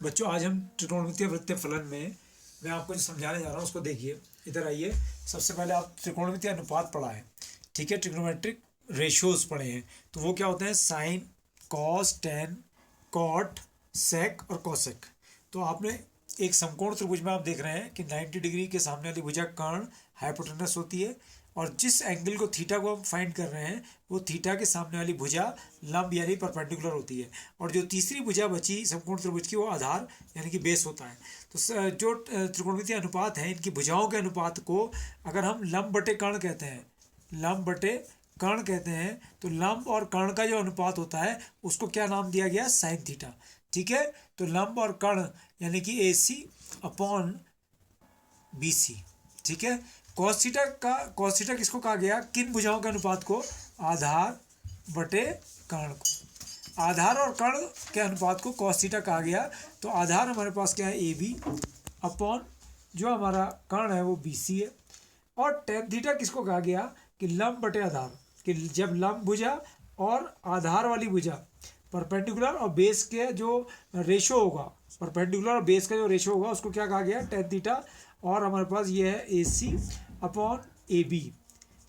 बच्चों आज हम त्रिकोणमितीय वृत्तीय फलन में मैं आपको जो समझाने जा रहा हूँ उसको देखिए। इधर आइए। सबसे पहले आप त्रिकोणमितीय अनुपात पढ़ा है, ठीक है, ट्रिग्नोमेट्रिक रेशियोज पढ़े हैं। तो वो क्या होते हैं? साइन, कॉस, टेन, कॉट, सेक और कॉसेक। तो आपने एक समकोण त्रिभुज में आप देख रहे हैं कि 90 डिग्री के सामने वाली भुजा कर्ण हाइपोटेनस होती है, और जिस एंगल को थीटा को हम फाइंड कर रहे हैं वो थीटा के सामने वाली भुजा लंब यानी परपेंडिकुलर होती है, और जो तीसरी भुजा बची समकोण त्रिभुज की वो आधार यानी कि बेस होता है। तो जो त्रिकोणमितीय अनुपात है इनकी भुजाओं के अनुपात को अगर हम लंब बटे कर्ण कहते हैं, लंब बटे कर्ण कहते हैं, तो लंब और कर्ण का जो अनुपात होता है उसको क्या नाम दिया गया? Sine theta. ठीक है, तो लंब और कर्ण यानी कि AC अपॉन BC। ठीक है, कॉस थीटा किसको कहा गया? किन भुजाओं के अनुपात को? आधार बटे कर्ण को। आधार और कर्ण के अनुपात को कॉस थीटा कहा गया। तो आधार हमारे पास क्या है? AB अपॉन जो हमारा कर्ण है वो BC है। और टेन थीटा किसको कहा गया? कि लंब बटे आधार, कि जब लंब भुजा और आधार वाली भुजा परपेंडिकुलर और बेस के जो रेशो होगा, परपेंडिकुलर और बेस का जो रेशो होगा उसको क्या कहा गया? Tan theta. और हमारे पास ये है AC अपॉन AB।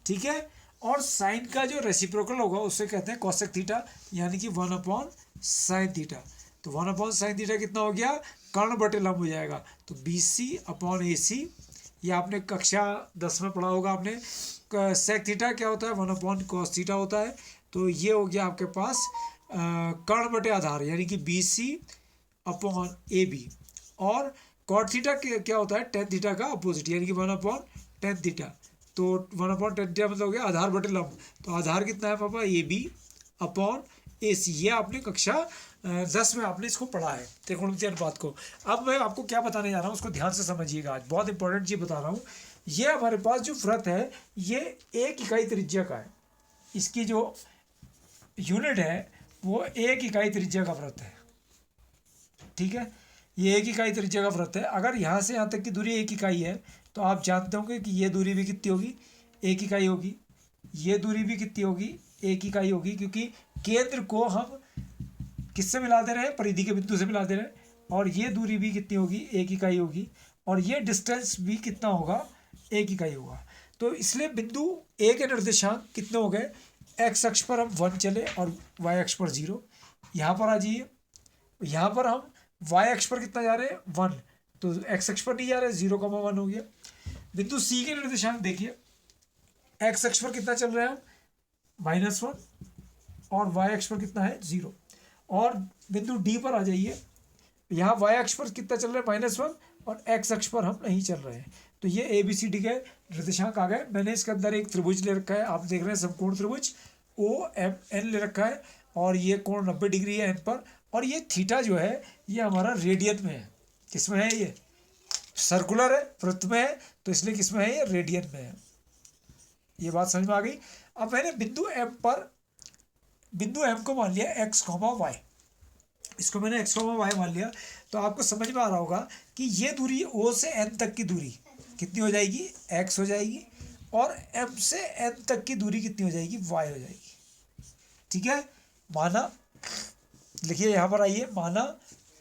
ठीक है, और साइन का जो रेसिप्रोकल होगा उससे कहते हैं कॉसेक थीटा, यानी कि 1 अपॉन साइन थीटा। तो 1 अपॉन साइन थीटा कितना हो गया? कर्ण बटे लंब हो जाएगा। तो BC अपॉन AC, ये आपने कक्षा 10 में पढ़ा होगा आपने। सेक थीटा क्या होता है? 1 अपॉन कॉस थीटा होता है। तो ये हो गया आपके पास कर्ण बटे आधार यानी कि BC अपॉन AB। और कॉट थीटा क्या होता है? टेन थीटा का अपोजिट यानी कि 1 अपॉन टेन थीटा। तो 1 अपॉन टेन थीटा मतलब हो गया आधार बटे लंब। तो आधार कितना है पापा? AB upon AC। ये आपने कक्षा 10 में आपने इसको पढ़ा है त्रिकोणमितीय अनुपात को। अब मैं आपको क्या बताने जा रहा हूँ उसको ध्यान से समझिएगा, आज बहुत इंपॉर्टेंट चीज बता रहा हूँ। ये हमारे पास जो वृत्त है ये 1 इकाई त्रिज्या का है। इसकी जो यूनिट है वो 1 इकाई त्रिज्या का वृत्त है। ठीक है, ये 1 इकाई त्रिज्या का वृत्त है। अगर यहाँ से यहाँ तक की दूरी 1 इकाई है तो आप जानते होंगे कि ये दूरी भी कितनी होगी? 1 इकाई होगी। ये दूरी भी कितनी होगी? 1 इकाई होगी, क्योंकि केंद्र को हम किससे मिला दे रहे हैं? परिधि के बिंदु से मिला दे रहे हैं। और ये दूरी भी कितनी होगी? 1 इकाई होगी। और ये डिस्टेंस भी कितना होगा? 1 इकाई होगा। तो इसलिए बिंदु A के निर्देशांक कितने हो गए? एक्स अक्ष पर हम 1 चले और वाई अक्ष पर 0। यहाँ पर आ जाइए, यहाँ पर हम वाई अक्ष पर कितना जा रहे हैं? 1। तो एक्स अक्ष पर नहीं जा रहे, 0,1 हो गया। बिंदु C के निर्देशांक देखिए, एक्स अक्ष पर कितना चल रहा है? -1। और वाई अक्ष पर कितना है? 0। और बिंदु D पर आ जाइए, यहाँ वाई अक्ष पर कितना चल रहा है? -1। और एक्स अक्ष पर हम नहीं चल रहे हैं। तो ये ABCD के निर्देशांक आ गए। मैंने इसके अंदर एक त्रिभुज ले रखा है, आप देख रहे हैं समकोण त्रिभुज OMN ले रखा है, और ये कोण 90 डिग्री है n पर। और ये थीटा जो है ये हमारा रेडियन में है। किसमें है? ये सर्कुलर है, वृत्त में है, तो इसलिए किसमें है? ये रेडियन में है। ये बात समझ में आ गई। अब मैंने बिंदु M को मान लिया x, y। इसको मैंने x, y मान लिया। तो आपको समझ में आ रहा होगा कि ये दूरी O से N तक की दूरी कितनी हो जाएगी? x हो जाएगी। और M से N तक की दूरी कितनी हो जाएगी? y हो जाएगी। ठीक है, माना, लिखिए यहाँ पर आइए, माना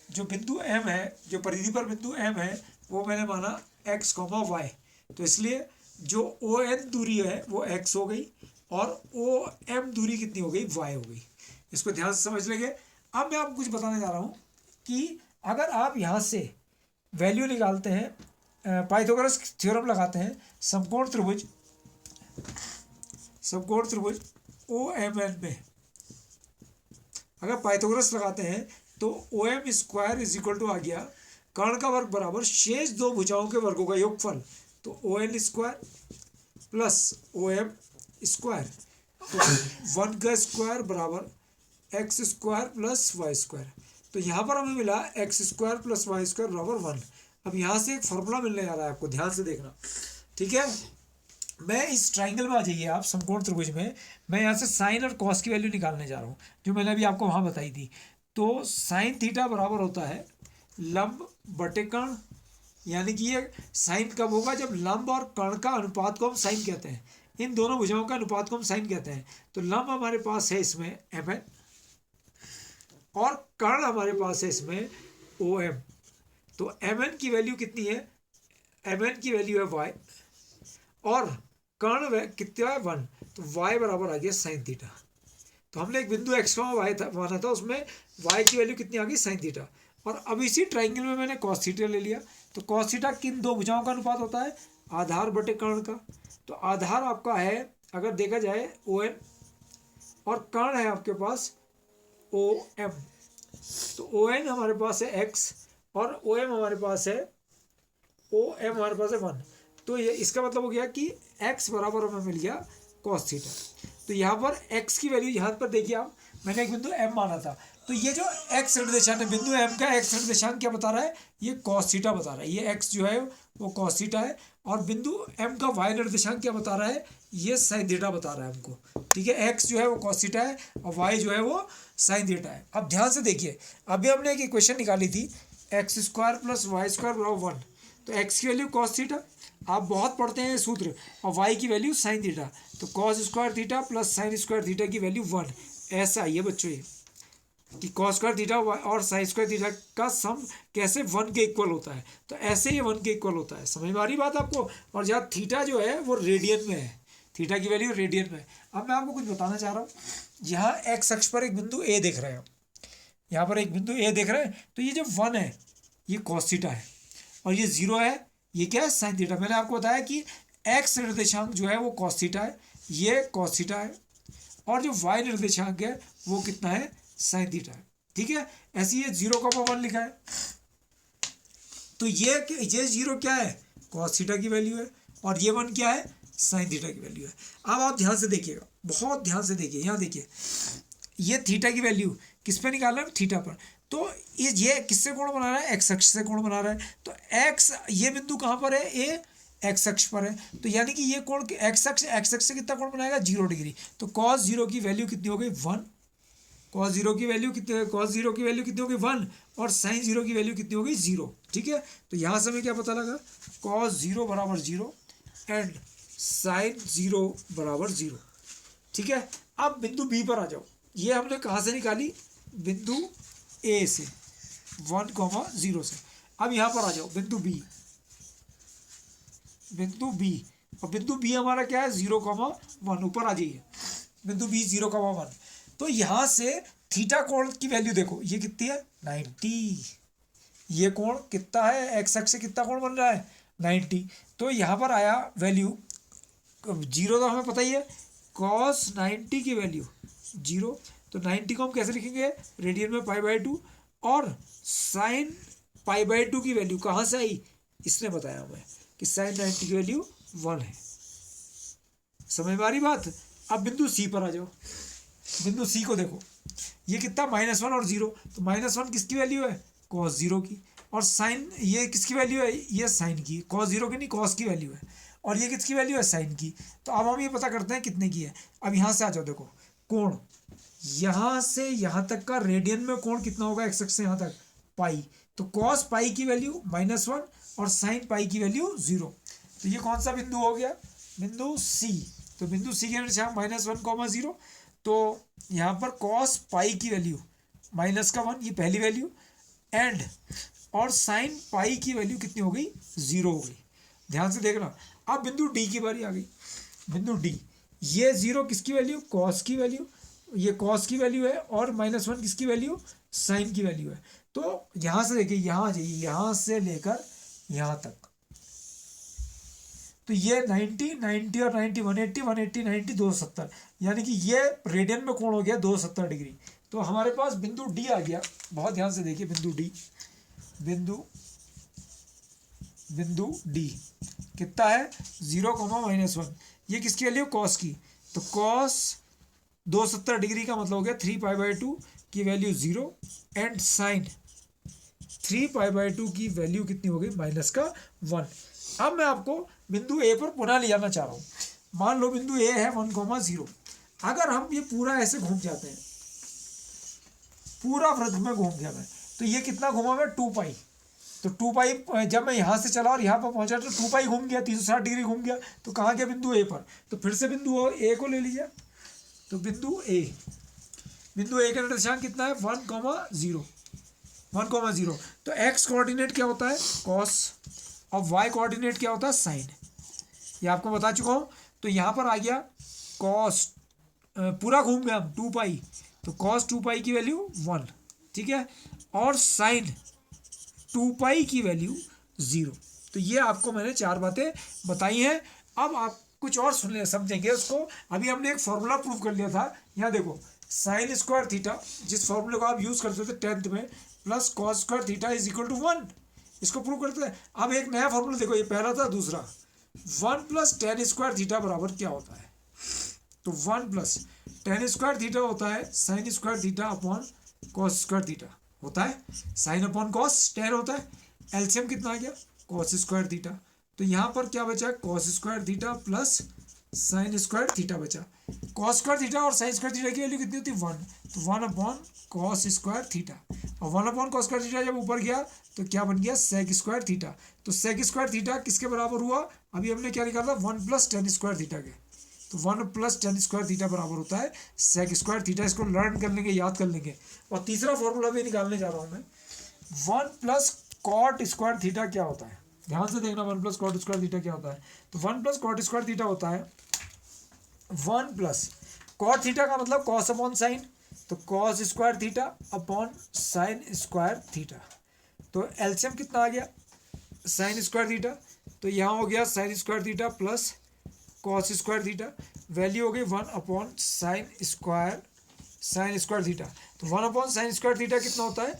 जो बिंदु M है, जो परिधि पर बिंदु M है, वो मैंने माना x, y। तो इसलिए जो ON दूरी है वो x हो गई, और OM दूरी कितनी हो गई? y हो गई। इसको ध्यान से समझ लेंगे। अब मैं आपको कुछ बताने जा रहा हूँ कि अगर आप यहाँ से वैल्यू निकालते हैं, पाइथागोरस थ्योरम लगाते हैं, समकोण त्रिभुज OMN में अगर पाइथागोरस लगाते हैं तो OM square is equal to आ गया कर्ण का वर्ग बराबर शेष दो भुजाओं के वर्गों का योगफल। तो ON square plus OM square, तो 1 का स्क्वायर बराबर x square plus y square. तो यहाँ पर हमें मिला x square plus y square बराबर 1। अब यहाँ से एक फॉर्मूला मिलने जा रहा है आपको, ध्यान से देखना। ठीक है, मैं इस ट्राइंगल में आ जाइए आप, समकोण त्रिभुज में। मैं यहाँ से साइन और कॉस की वैल्यू निकालने जा रहा हूँ, जो मैंने अभी आपको वहाँ बताई थी। तो साइन थीटा बराबर होता है लंब बटे कर्ण, यानी कि ये साइन कब होगा? जब लंब और कर्ण का अनुपात को हम साइन कहते हैं। इन दोनों भुजाओं का अनुपात को हम साइन कहते हैं। तो लंब हमारे पास है इसमें MN, और कर्ण हमारे पास है इसमें ओ एम। तो एम एन की वैल्यू कितनी है, एम एन की वैल्यू है वाई, और कर्ण कितना है 1, तो वाई बराबर आ गया साइन थीटा। तो हमने एक बिंदु एक्स वाई था माना था, उसमें वाई की वैल्यू कितनी आ गई साइन थीटा। और अब इसी ट्राइंगल में मैंने कॉस थीटा ले लिया। तो कॉस थीटा किन दो भुजाओं का अनुपात होता है, आधार बटे कर्ण का। तो आधार आपका है अगर देखा जाए ओ एन, और कर्ण है आपके पास ओ एम। तो ओ एन हमारे पास है एक्स, और ओ एम हमारे पास है, ओ एम हमारे पास है 1। तो ये इसका मतलब हो गया कि x बराबर हमें मिल गया कॉस थीटा। तो यहाँ पर x की वैल्यू, यहाँ पर देखिए आप, मैंने एक बिंदु m माना था, तो ये जो x निर्देशांक है, बिंदु m का x निर्देशांक क्या बता रहा है, ये कॉस थीटा बता रहा है। ये x जो है वो कॉस थीटा है, और बिंदु m का y निर्देशांक क्या बता रहा है, ये साइन थीटा बता रहा है हमको। ठीक है, x जो है वो कॉस थीटा है और y जो है वो साइन थीटा है। अब ध्यान से देखिए, अभी हमने एक इक्वेशन निकाली थी, x square plus y square बराबर 1। तो x की वैल्यू कॉस थीटा, आप बहुत पढ़ते हैं सूत्र, और y की वैल्यू साइन थीटा। तो cos square theta plus sign square theta की वैल्यू 1। ऐसा ही है बच्चों ये कि कॉस स्क्वायर थीटा और साइन स्क्वायर थीटा का सम कैसे 1 के इक्वल होता है। तो ऐसे ही 1 के इक्वल होता है। समझ में आ रही बात आपको। और जहाँ थीटा जो है वो रेडियन में है, थीटा की वैल्यू रेडियन में। अब मैं आपको कुछ बताना चाह रहा हूँ। यहाँ एक्स अक्ष पर एक बिंदु ए देख रहे हैं, यहाँ पर एक बिंदु ए देख रहे हैं। तो ये जो 1 है ये कॉस थीटा है, और ये 0 है ये क्या है, साइन थीटा। मैंने आपको बताया कि एक्स निर्देशांक जो है वो कॉस थीटा है, ये कॉस थीटा है, और जो वाई निर्देशांक है वो कितना है, साइन थीटा है। ठीक है, ऐसे ये 0,1 लिखा है। तो ये 0 क्या है, कॉस थीटा की वैल्यू है, और ये 1 क्या है, साइन थीटा की वैल्यू है। अब आप ध्यान से देखिएगा, बहुत ध्यान से देखिए, यहाँ देखिए ये थीटा की वैल्यू किस पे निकालना है, थीटा पर। तो ये किससे कोण बना रहा है, एक्स अक्ष से कोण बना रहा है। तो एक्स, ये बिंदु कहाँ पर है, ए एक्स अक्ष पर है। तो यानी कि ये कोण एक्स अक्ष से कितना कोण बनाएगा, 0 डिग्री। तो कॉस 0 की वैल्यू कितनी हो गई, 1। कॉस 0 की वैल्यू कितनी, कॉस 0 की वैल्यू कितनी हो गई, 1। और साइन 0 की वैल्यू कितनी हो गई, 0। ठीक है, तो यहाँ से हमें क्या पता लगा, कॉस 0 बराबर 0 एंड साइन 0 बराबर 0। ठीक है, अब बिंदु बी पर आ जाओ। ये हमने कहाँ से निकाली, बिंदु ए से, 1,0 से। अब यहाँ पर आ जाओ बिंदु बी, बिंदु बी, और बिंदु बी हमारा क्या है, 0,1। ऊपर आ जाइए, बिंदु बी 0,1। तो यहाँ से थीटा कोण की वैल्यू देखो, ये कितनी है, 90। ये कोण कितना है, एक्स अक्ष से कितना कोण बन रहा है, 90। तो यहाँ पर आया वैल्यू 0, तो हमें पता ही है, कॉस 90 की वैल्यू 0। तो 90 को हम कैसे लिखेंगे, रेडियन में π/2, और साइन π/2 की वैल्यू कहाँ से आई, इसने बताया हमें कि साइन 90 की वैल्यू 1 है। समझ में आ रही बात। अब बिंदु सी पर आ जाओ। बिंदु सी को देखो, ये कितना, -1 और 0। तो -1 किसकी वैल्यू है, कॉस 0 की, और साइन ये किसकी वैल्यू है, ये साइन की, कॉस 0 की नहीं, कॉस की वैल्यू है, और ये किसकी वैल्यू है, साइन की। तो अब हम ये पता करते हैं कितने की है। अब यहाँ से आ जाओ, देखो कोण यहाँ से यहाँ तक का रेडियन में कोण कितना होगा, एक्स अक्ष से यहाँ तक, पाई। तो कॉस पाई की वैल्यू -1 और साइन पाई की वैल्यू 0। तो ये कौन सा बिंदु हो गया, बिंदु सी। तो बिंदु सी के निशान -1,0। तो यहाँ पर कॉस पाई की वैल्यू -1, ये पहली वैल्यू, एंड और साइन पाई की वैल्यू कितनी हो गई, 0 हो गई। ध्यान से देखना। अब बिंदु डी की बारी आ गई। बिंदु डी, ये 0 किसकी वैल्यू, कॉस की वैल्यू, ये कॉस की वैल्यू है, और -1 किसकी वैल्यू, साइन की वैल्यू है। तो यहाँ से देखिए, यहाँ जाइए, यहाँ से लेकर यहाँ तक, तो ये 90, 90 और 90, 180, 180, 90, 270, यानी कि ये रेडियन में कोण हो गया 270 डिग्री। तो हमारे पास बिंदु डी आ गया। बहुत ध्यान से देखिए, बिंदु डी, बिंदु डी कितना है, 0,-1। ये किसकी वैल्यू, कॉस की। तो कॉस 270 डिग्री का मतलब हो गया 3π/2 की वैल्यू 0, एंड साइन 3π/2 की वैल्यू कितनी हो गई, -1। अब मैं आपको बिंदु ए पर पुनः ले जाना चाह रहा हूँ। मान लो बिंदु ए है 1,0। अगर हम ये पूरा ऐसे घूम जाते हैं, पूरा वृत्त में घूम गया मैं, तो ये कितना घूमा मैं, 2π। तो 2π, जब मैं यहाँ से चला और यहाँ पर पहुँचा तो 2π घूम गया, 360 डिग्री घूम गया। तो कहाँ गया, बिंदु ए पर। तो फिर से बिंदु ए को ले लीजिए। तो बिंदु ए, बिंदु ए का निर्देशांक कितना है, 1,0। 1,0। तो एक्स कोऑर्डिनेट क्या होता है कॉस और वाई कोऑर्डिनेट क्या होता है साइन, ये आपको बता चुका हूँ। तो यहाँ पर आ गया कॉस, पूरा घूम गया हम 2 पाई, तो कॉस 2 पाई की वैल्यू 1, ठीक है, और साइन 2 पाई की वैल्यू 0। तो ये आपको मैंने 4 बातें बताई हैं। अब आप कुछ और सुन ले समझेंगे उसको। अभी हमने एक फॉर्मूला प्रूव कर लिया था, यहाँ देखो साइन स्क्वायर थीटा, जिस फॉर्मूले को आप यूज करते थे 10th में, plus cos square theta is equal to 1, इसको प्रूव करते हैं। अब एक नया फॉर्मूला देखो, ये पहला था, दूसरा 1 प्लस टेन स्क्वायर थीटा बराबर क्या होता है, तो 1 प्लस टेन स्क्वायर थीटा होता है sign square theta upon cos square theta होता है, साइन अपॉन कॉस 10 होता है, एलसीएम कितना आ गया कॉस स्क्वायर थीटा। तो यहाँ पर क्या बचा cos square theta plus sign square theta बचा। कॉस स्क्वायर थीटा और साइन स्क्वायर थीटा की वैल्यू कितनी होती है 1, तो 1 अपॉन कॉस स्क्वायर थीटा, और 1 अपॉन कॉस स्क्वायर थीटा जब ऊपर गया तो क्या बन गया सेक स्क्वायर थीटा। तो सेक स्क्वायर थीटा किसके बराबर हुआ, अभी हमने क्या निकाला 1 प्लस टेन स्क्वायर थीटा के, तो 1 प्लस टेन स्क्वायर थीटा बराबर होता है सेक स्क्वायर थीटा। इसको लर्न कर लेंगे, याद कर लेंगे। और तीसरा फॉर्मूला भी निकालने जा रहा हूँ मैं, 1 प्लस कॉट स्क्वायर थीटा क्या होता है, ध्यान से देखना 1 प्लस कॉट स्क्वायर थीटा क्या होता है। तो 1 प्लस कॉट स्क्वायर थीटा होता है 1 प्लस कॉट थीटा का मतलब कॉस अपॉन साइन, तो cos square theta upon sine square theta. तो एलसीएम कितना आ गया साइन स्क्वायर थीटा, तो यहाँ हो गया sign square theta plus cos square theta, value हो गई 1 अपॉन साइन स्क्वायर थीटा। तो 1 अपॉन साइन स्क्वायर थीटा कितना होता है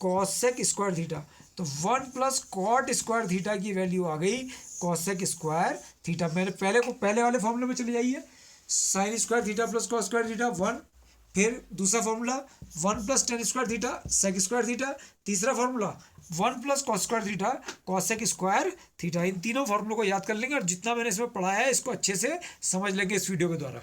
कॉसेक स्क्वायर थीटा। तो 1 प्लस कॉट स्क्वायर थीटा की वैल्यू आ गई कॉसेक स्क्वायर थीटा। मैंने पहले वाले फॉर्मूले में चले जाइए, sine square theta plus cos square theta 1, फिर दूसरा formula 1 plus tan square theta sec square theta, तीसरा formula 1 plus cos square theta cosec square theta. इन तीनों फॉर्मूलों को याद कर लेंगे और जितना मैंने इसमें पढ़ाया है इसको अच्छे से समझ लेंगे इस वीडियो के द्वारा।